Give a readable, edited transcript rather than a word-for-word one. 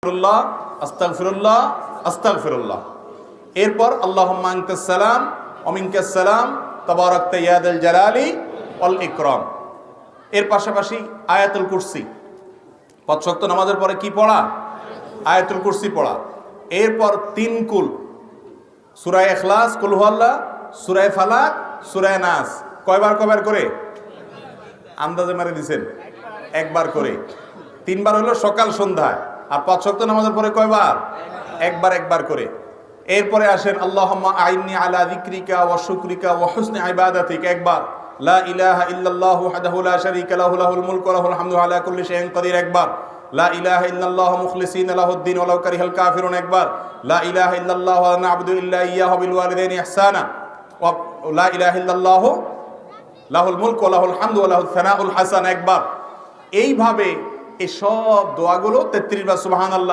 আস্তাগফিরুল্লাহ আস্তাগফিরুল্লাহ আস্তাগফিরুল্লাহ। এরপর আল্লাহুম্মা আনতাস সালাম ওয়া মিনকাস সালাম তাবারাকতা ইয়া যাল জালালি ওয়াল ইকরাম। এর পাশাপাশি আয়াতুল কুরসি, পাঁচ ওয়াক্ত নামাজের পরে কি পড়া? আয়াতুল কুরসি পড়া। এরপর তিন কুল, সূরা ইখলাস, কুল হুয়াল্লাহ, সূরা ফালাক, সূরা নাস। কয়বার কয়বার করে? আন্দাজে মারে দিছেন, একবার করে। তিনবার হলো সকাল সন্ধ্যায়। আর পাঁচ ওয়াক্ত নামাজের পরে কয়বার? একবার একবার করে। এরপরে আসেন আল্লাহুম্মা আইন্নি আলা যিকরিকা ওয়া শুকরিকা ওয়া হুসনি ইবাদাতিকা, একবার। লা ইলাহা ইল্লাল্লাহু ওয়াহদাহু লা শারীকা লাহু লাহুল মুলকু ওয়া লাহুল হামদু আলা কুল্লি শাইইন কাদির, একবার। লা ইলাহা ইল্লাল্লাহু মুখলিসিনা লাহুদ-দ্বীন ওয়ালাউ কারিহাল কাফিরুন, একবার। লা ইলাহা ইল্লাল্লাহু ওয়া লা না'বুদু ইল্লা ইয়্যাহু বিল ওয়ালিদাইনি ইহসানা ওয়া লা ইলাহা ইল্লাল্লাহু লাহুল মুলকু ওয়া লাহুল হামদু ওয়া লাহুস সানাউল হাসান, একবার। এইভাবে এই সব দোয়াগুলো 33 বার সুবহানাল্লাহ